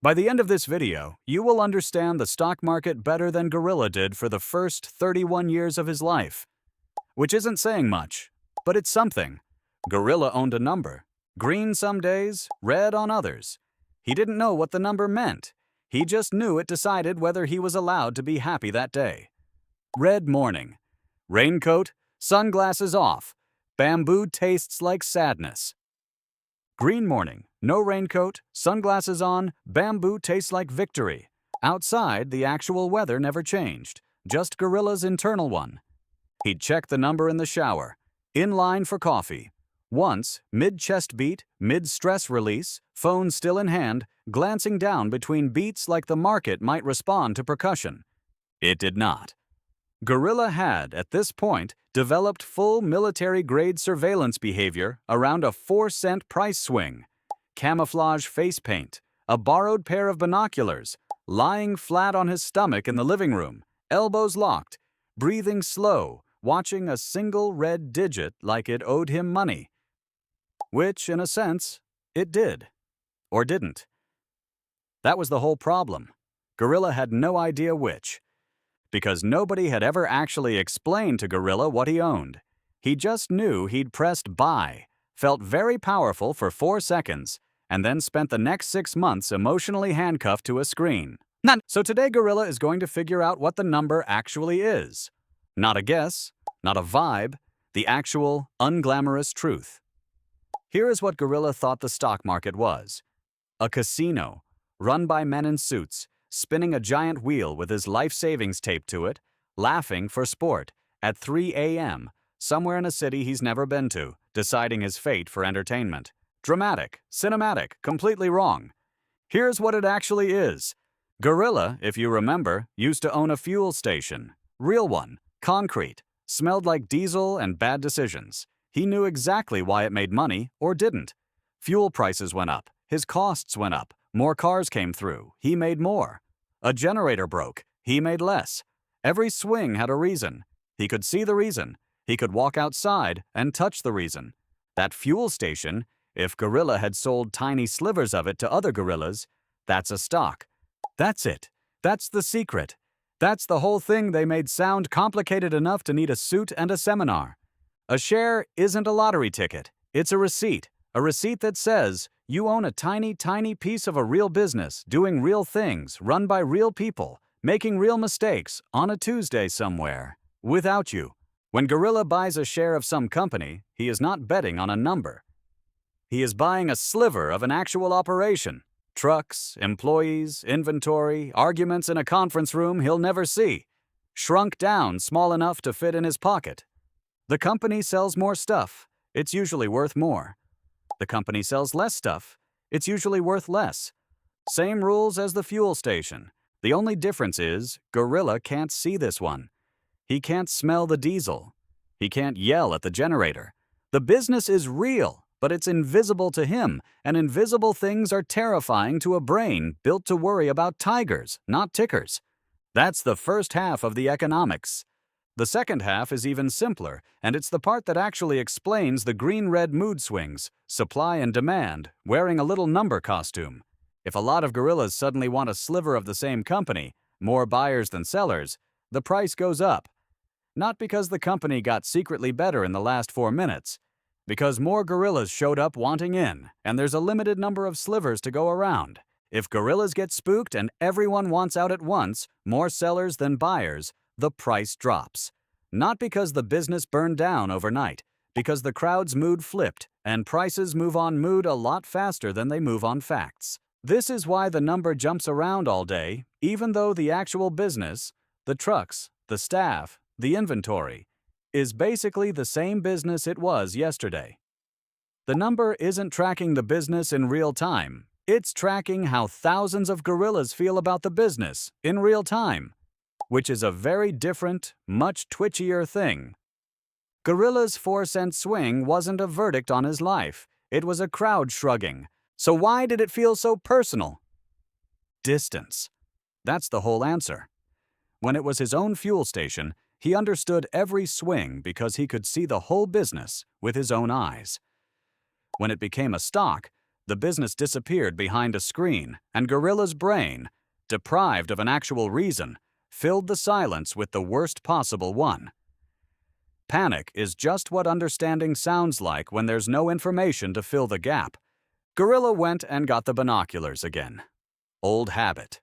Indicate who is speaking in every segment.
Speaker 1: By the end of this video, you will understand the stock market better than Gorilla did for the first 31 years of his life. Which isn't saying much, but it's something. Gorilla owned a number. Green some days, red on others. He didn't know what the number meant. He just knew it decided whether he was allowed to be happy that day. Red morning. Raincoat, sunglasses off. Bamboo tastes like sadness. Green morning. No raincoat, sunglasses on, bamboo tastes like victory. Outside, the actual weather never changed, just Gorilla's internal one. He'd check the number in the shower. In line for coffee. Once, mid-chest beat, mid-stress release, phone still in hand, glancing down between beats like the market might respond to percussion. It did not. Gorilla had, at this point, developed full military-grade surveillance behavior around a 4-cent price swing. Camouflage face paint, a borrowed pair of binoculars, lying flat on his stomach in the living room, elbows locked, breathing slow, watching a single red digit like it owed him money. Which, in a sense, it did. Or didn't. That was the whole problem. Gorilla had no idea which. Because nobody had ever actually explained to Gorilla what he owned. He just knew he'd pressed buy, felt very powerful for 4 seconds, and then spent the next 6 months emotionally handcuffed to a screen. So today Gorilla is going to figure out what the number actually is. Not a guess, not a vibe, the actual, unglamorous truth. Here is what Gorilla thought the stock market was. A casino, run by men in suits, spinning a giant wheel with his life savings taped to it, laughing for sport, at 3 a.m., somewhere in a city he's never been to, deciding his fate for entertainment. Dramatic, cinematic, completely wrong. Here's what it actually is. Gorilla, if you remember, used to own a fuel station. Real one, concrete, smelled like diesel and bad decisions. He knew exactly why it made money, or didn't. Fuel prices went up, his costs went up, more cars came through, he made more. A generator broke, he made less. Every swing had a reason. He could see the reason. He could walk outside and touch the reason. That fuel station, if Gorilla had sold tiny slivers of it to other gorillas, that's a stock. That's it. That's the secret. That's the whole thing they made sound complicated enough to need a suit and a seminar. A share isn't a lottery ticket. It's a receipt that says you own a tiny, tiny piece of a real business, doing real things, run by real people, making real mistakes on a Tuesday somewhere, without you. When Gorilla buys a share of some company, he is not betting on a number. He is buying a sliver of an actual operation. Trucks, employees, inventory, arguments in a conference room he'll never see. Shrunk down small enough to fit in his pocket. The company sells more stuff. It's usually worth more. The company sells less stuff. It's usually worth less. Same rules as the fuel station. The only difference is Gorilla can't see this one. He can't smell the diesel. He can't yell at the generator. The business is real, but it's invisible to him, and invisible things are terrifying to a brain built to worry about tigers, not tickers. That's the first half of the economics. The second half is even simpler, and it's the part that actually explains the green-red mood swings, supply and demand, wearing a little number costume. If a lot of gorillas suddenly want a sliver of the same company, more buyers than sellers, the price goes up. Not because the company got secretly better in the last 4 minutes, because more gorillas showed up wanting in, and there's a limited number of slivers to go around. If gorillas get spooked and everyone wants out at once, more sellers than buyers, the price drops. Not because the business burned down overnight, because the crowd's mood flipped, and prices move on mood a lot faster than they move on facts. This is why the number jumps around all day, even though the actual business, the trucks, the staff, the inventory, is basically the same business it was yesterday. The number isn't tracking the business in real time. It's tracking how thousands of gorillas feel about the business in real time. Which is a very different, much twitchier thing. Gorilla's 4-cent swing wasn't a verdict on his life. It was a crowd shrugging. So why did it feel so personal? Distance. That's the whole answer. When it was his own fuel station, he understood every swing because he could see the whole business with his own eyes. When it became a stock, The business disappeared behind a screen, and Gorilla's brain, deprived of an actual reason, filled the silence with the worst possible one. Panic is just what understanding sounds like when there's no information to fill the gap. Gorilla went and got the binoculars again. Old habit.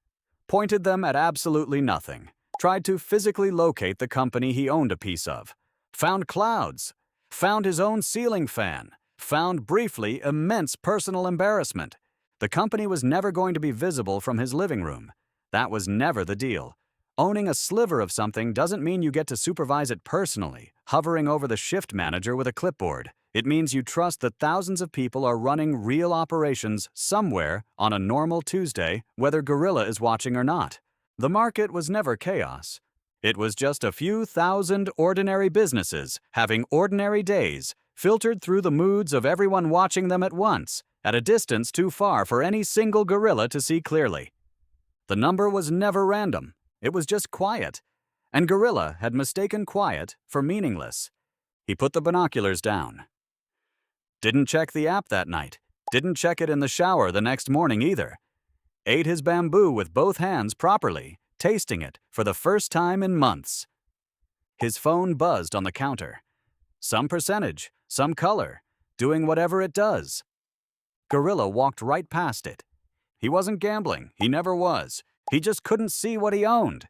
Speaker 1: Pointed them at absolutely nothing. Tried to physically locate the company he owned a piece of. Found clouds. Found his own ceiling fan. Found briefly immense personal embarrassment. The company was never going to be visible from his living room. That was never the deal. Owning a sliver of something doesn't mean you get to supervise it personally, hovering over the shift manager with a clipboard. It means you trust that thousands of people are running real operations somewhere on a normal Tuesday, whether Gorilla is watching or not. The market was never chaos. It was just a few thousand ordinary businesses having ordinary days, filtered through the moods of everyone watching them at once, at a distance too far for any single gorilla to see clearly. The number was never random. It was just quiet. And Gorilla had mistaken quiet for meaningless. He put the binoculars down. Didn't check the app that night. Didn't check it in the shower the next morning either. Ate his bamboo with both hands properly, tasting it for the first time in months. His phone buzzed on the counter. Some percentage, some color, doing whatever it does. Gorilla walked right past it. He wasn't gambling, he never was. He just couldn't see what he owned.